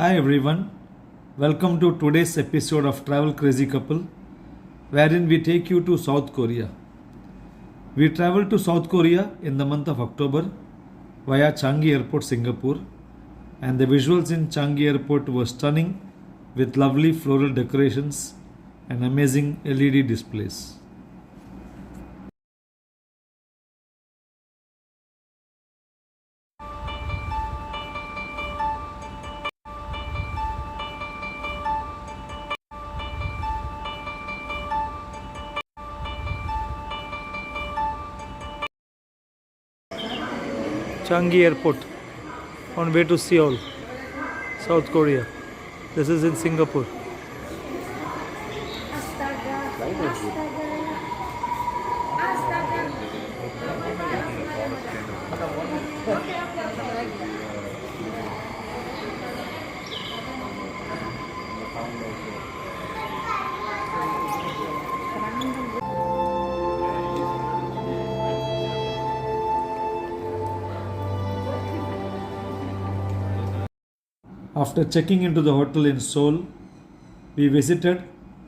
Hi everyone, welcome to today's episode of Travel Crazy Couple, wherein we take you to South Korea. We traveled to South Korea in the month of October via Changi Airport, Singapore, and the visuals in Changi Airport were stunning with lovely floral decorations and amazing LED displays. Changi Airport on way to Seoul, South Korea. This is in Singapore. After checking into the hotel in Seoul, we visited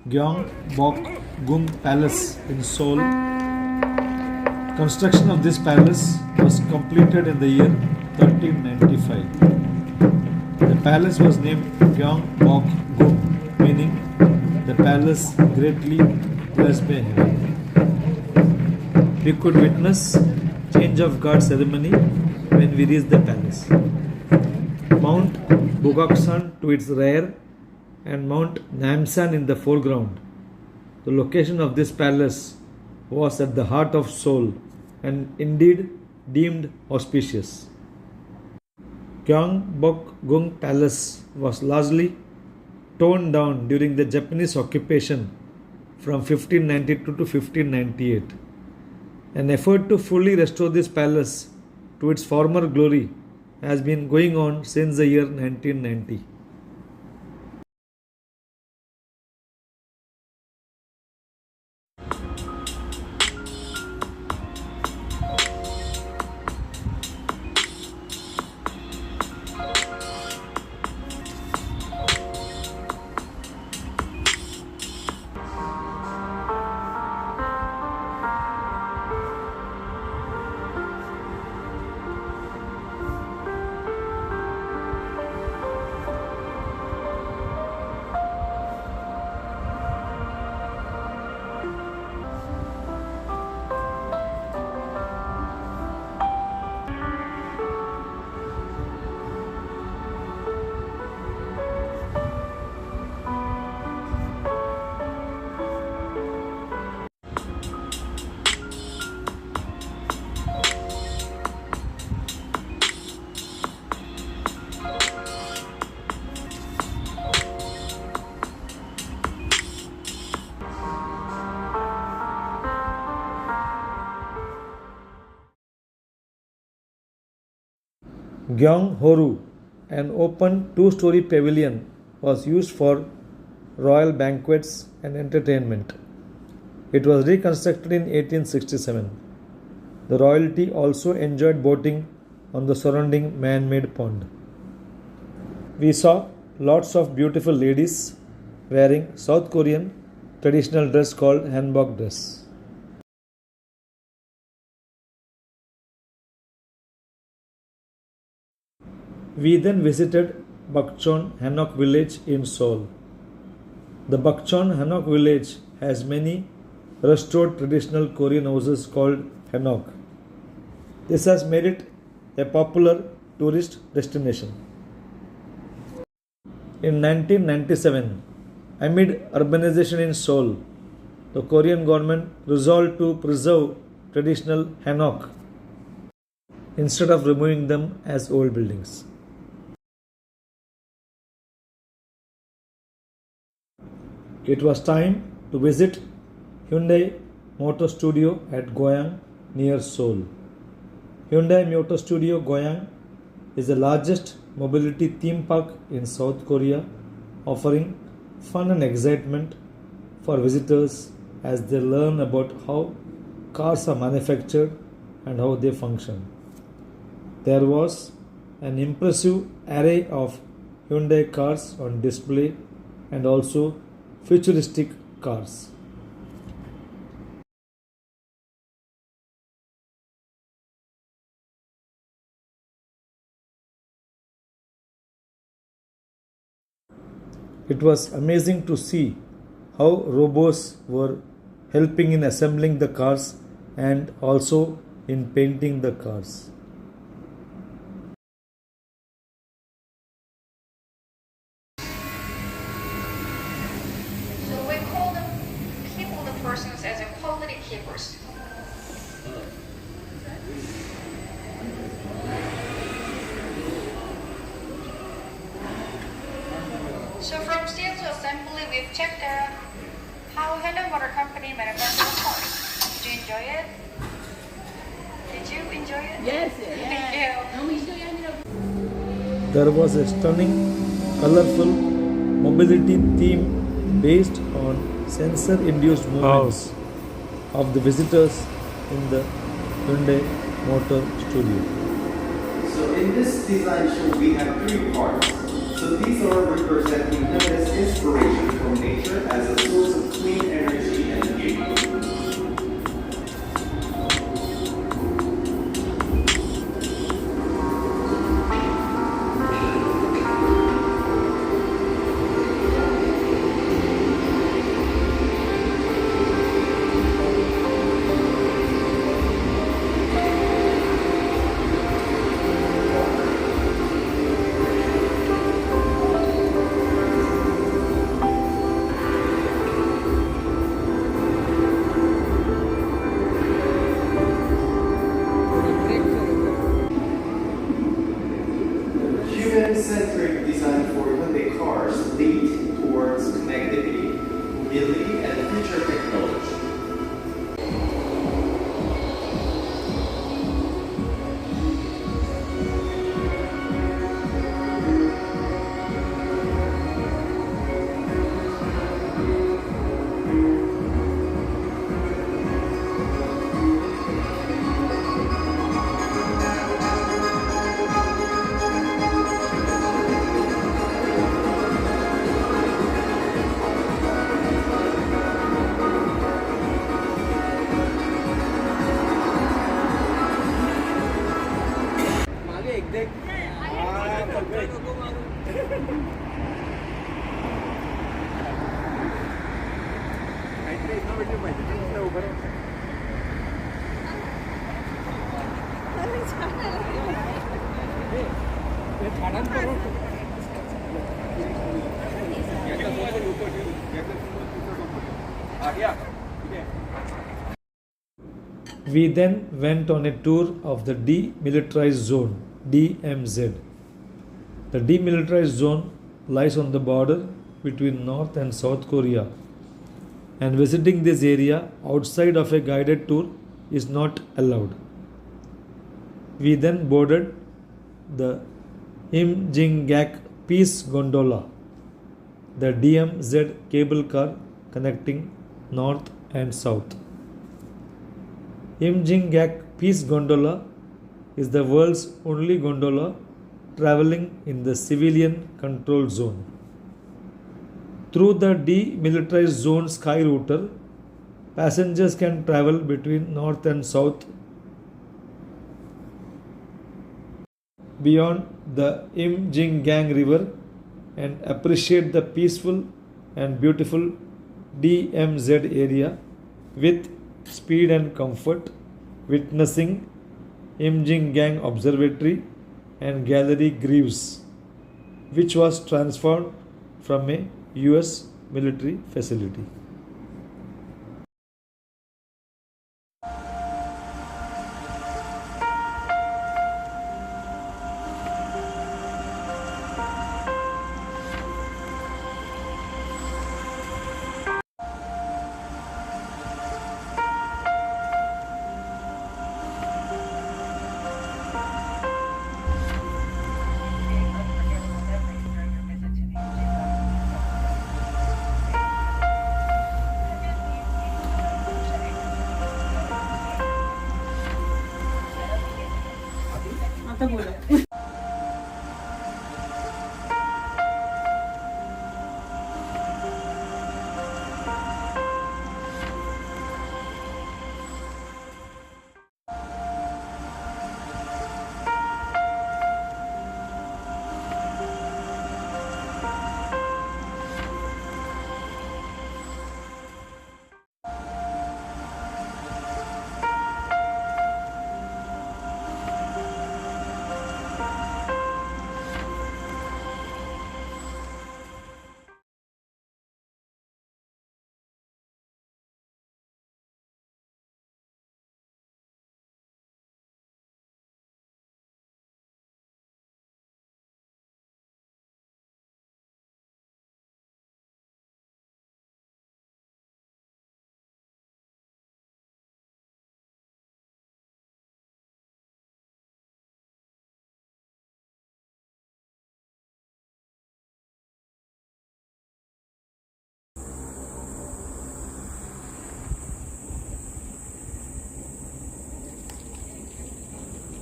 Gyeongbokgung Palace in Seoul. Construction of this palace was completed in the year 1395. The palace was named Gyeongbokgung, meaning the palace greatly blessed by heaven. We could witness change of guard ceremony when we reached the palace. Mount Bugaksan to its rear and Mount Namsan in the foreground. The location of this palace was at the heart of Seoul and indeed deemed auspicious. Gyeongbokgung Palace was largely torn down during the Japanese occupation from 1592 to 1598. An effort to fully restore this palace to its former glory has been going on since the year 1990. Gyeonghoru, an open two-story pavilion, was used for royal banquets and entertainment. It was reconstructed in 1867. The royalty also enjoyed boating on the surrounding man-made pond. We saw lots of beautiful ladies wearing South Korean traditional dress called hanbok dress. We then visited Bukchon Hanok village in Seoul. The Bukchon Hanok village has many restored traditional Korean houses called Hanok. This has made it a popular tourist destination. In 1997, amid urbanization in Seoul, the Korean government resolved to preserve traditional Hanok instead of removing them as old buildings. It was time to visit Hyundai Motor Studio at Goyang near Seoul. Hyundai Motor Studio Goyang is the largest mobility theme park in South Korea, offering fun and excitement for visitors as they learn about how cars are manufactured and how they function. There was an impressive array of Hyundai cars on display and also futuristic cars. It was amazing to see how robots were helping in assembling the cars and also in painting the cars. So we call them people, the persons as a quality keepers. So from steel to assembly, we've checked how Hyundai Motor Company manufactures cars. Did you enjoy it? Did you enjoy it? Yes, Thank you. There was a stunning, colorful mobility theme based on sensor induced movements of the visitors in the Hyundai Motor Studio. So in this design show, we have three parts. So these are representing Hyundai's inspiration from nature as a source of clean energy and beauty. Human-centric design for Hyundai cars lead towards connectivity, mobility, and future technology. We then went on a tour of the demilitarized zone, DMZ. The demilitarized zone lies on the border between North and South Korea, and visiting this area outside of a guided tour is not allowed. We then boarded the Imjingak Peace Gondola, the DMZ cable car connecting North and South. Imjingak Peace Gondola is the world's only gondola traveling in the civilian control zone. Through the demilitarized zone sky router, passengers can travel between north and south beyond the Imjingang River and appreciate the peaceful and beautiful DMZ area with speed and comfort, witnessing Imjingang Observatory and Gallery Greaves, which was transformed from a US military facility. आता बोला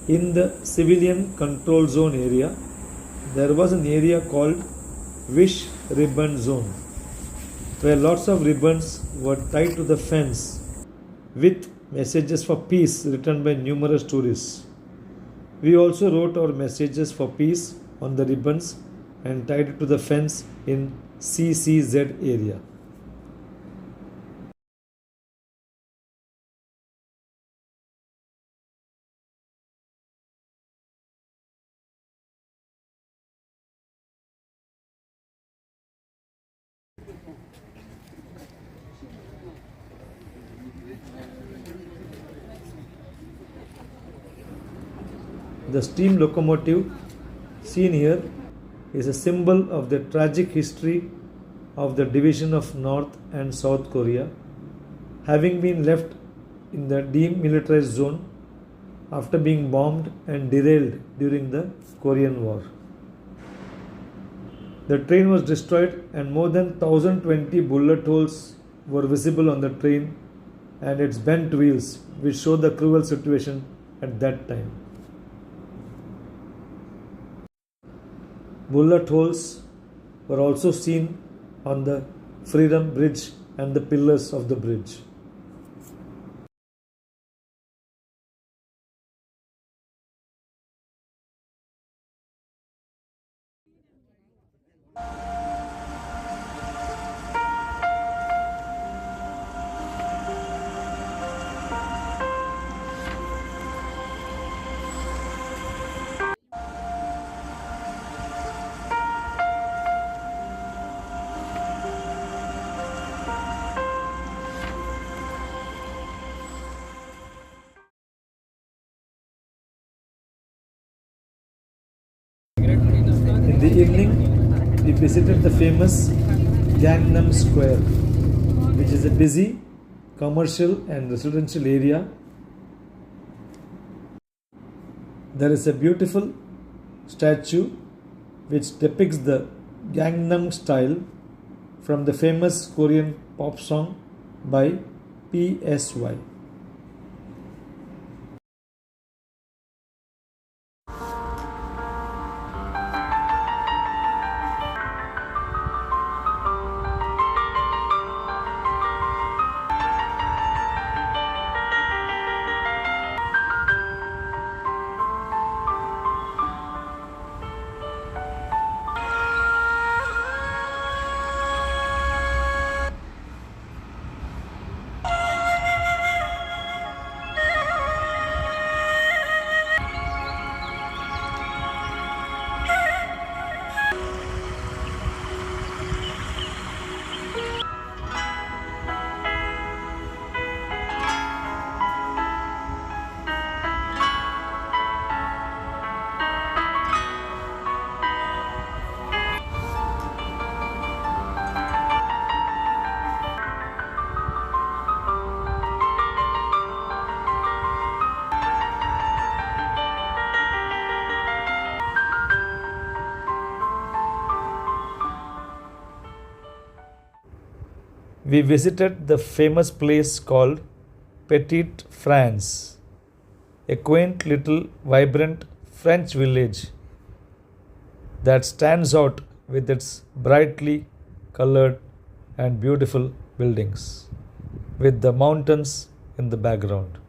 In the civilian control zone area, there was an area called Wish Ribbon Zone, where lots of ribbons were tied to the fence with messages for peace written by numerous tourists. We also wrote our messages for peace on the ribbons and tied it to the fence in CCZ area. The steam locomotive seen here is a symbol of the tragic history of the division of North and South Korea, having been left in the demilitarized zone after being bombed and derailed during the Korean War. The train was destroyed and more than 1020 bullet holes were visible on the train and its bent wheels, which show the cruel situation at that time. Bullet holes were also seen on the Freedom Bridge and the pillars of the bridge. In the evening, we visited the famous Gangnam Square, which is a busy commercial and residential area. There is a beautiful statue which depicts the Gangnam style from the famous Korean pop song by PSY. We visited the famous place called Petite France, a quaint little vibrant French village that stands out with its brightly colored and beautiful buildings, with the mountains in the background.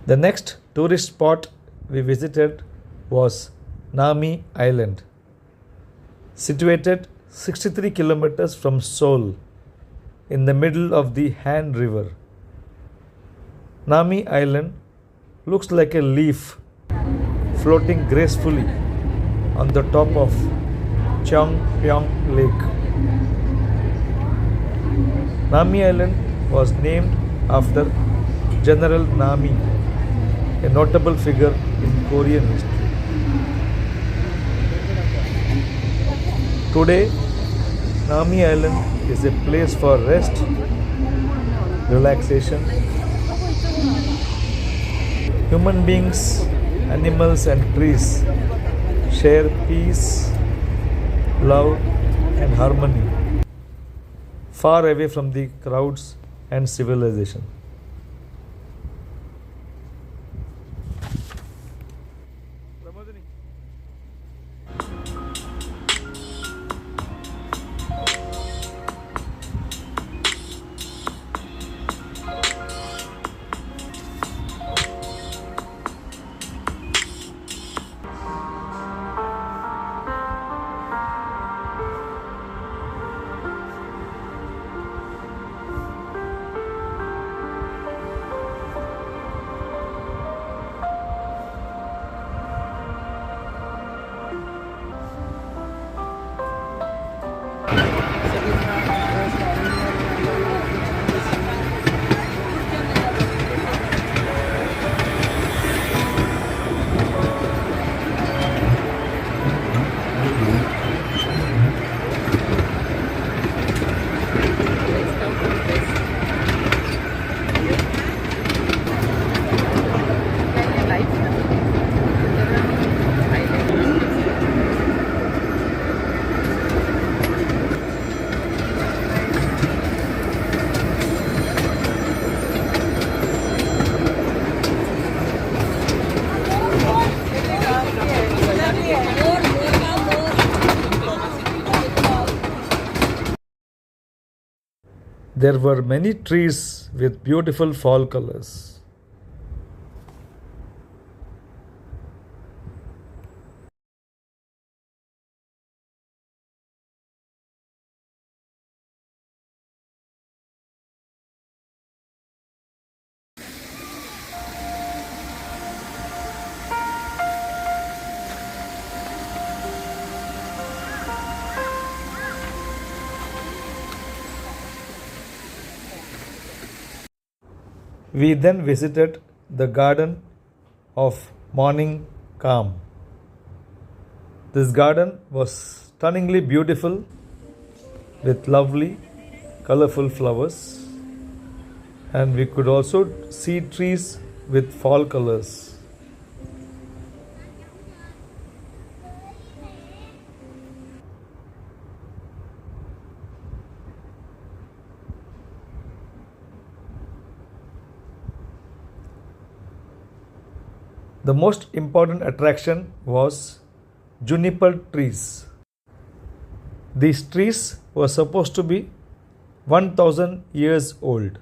The next tourist spot we visited was Nami Island, situated 63 kilometers from Seoul in the middle of the Han River. Nami Island looks like a leaf floating gracefully on the top of Cheongpyeong Lake. Nami Island was named after General Nami, a notable figure in Korean history. Today, Nami Island is a place for rest, relaxation. Human beings, animals, and trees share peace, love, and harmony, far away from the crowds and civilization. There were many trees with beautiful fall colors. We then visited the garden of Morning Calm. This garden was stunningly beautiful with lovely, colorful flowers, and we could also see trees with fall colors. The most important attraction was juniper trees. These trees were supposed to be 1000 years old.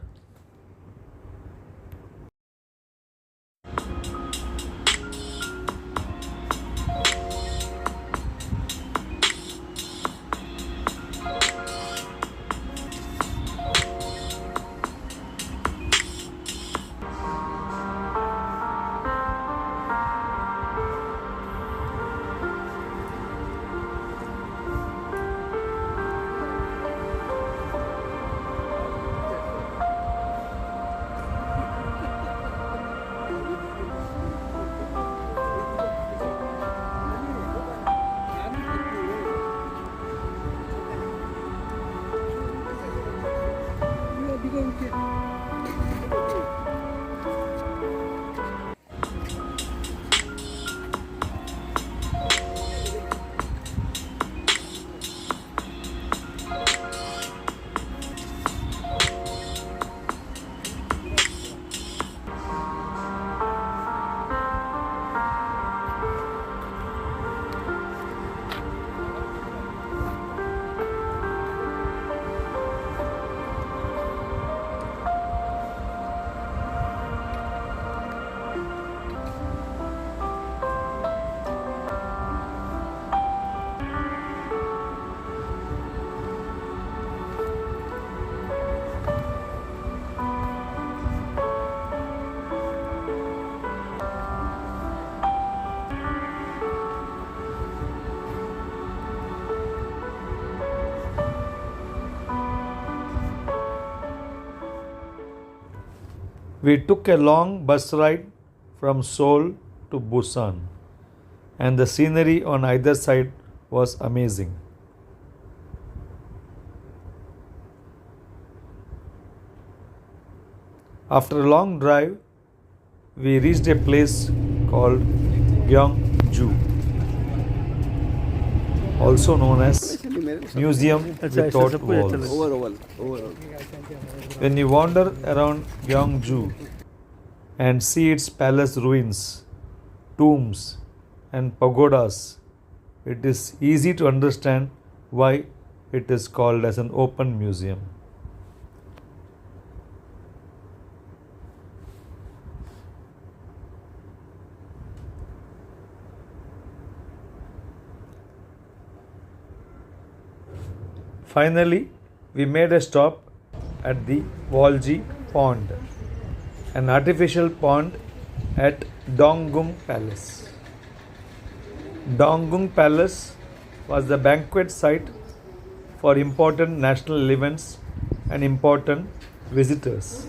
We took a long bus ride from Seoul to Busan, and the scenery on either side was amazing. After a long drive, we reached a place called Gyeongju, also known as Museum Without Walls. When you wander around Gyeongju and see its palace ruins, tombs, and pagodas, it is easy to understand why it is called as an open museum. Finally, we made a stop at the Walji Pond, an artificial pond at Donggung Palace. Donggung Palace was the banquet site for important national events and important visitors.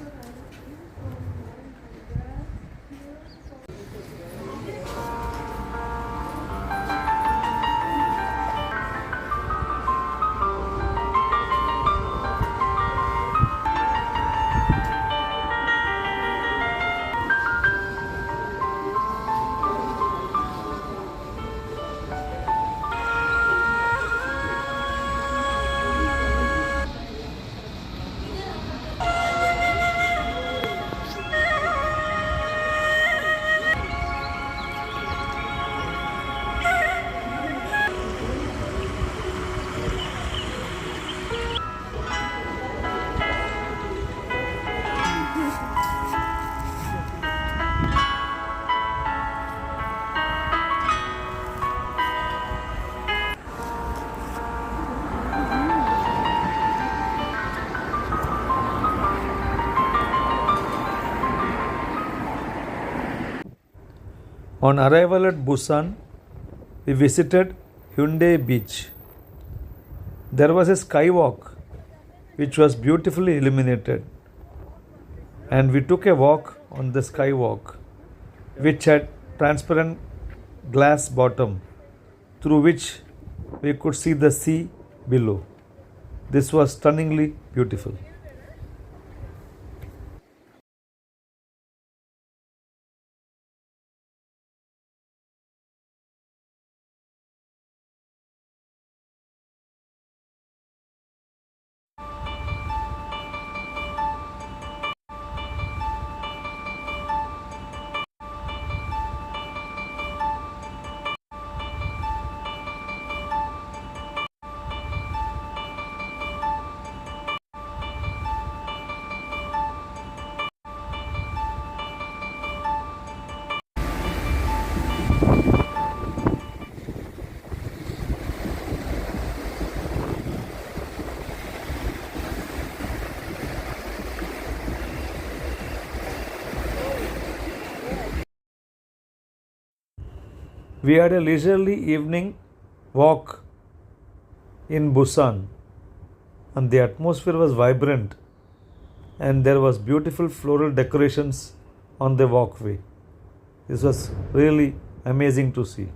On arrival at Busan, we visited Hyundai Beach. There was a skywalk which was beautifully illuminated, and we took a walk on the skywalk which had transparent glass bottom through which we could see the sea below. This was stunningly beautiful. We had a leisurely evening walk in Busan, and the atmosphere was vibrant, and there was beautiful floral decorations on the walkway. This was really amazing to see.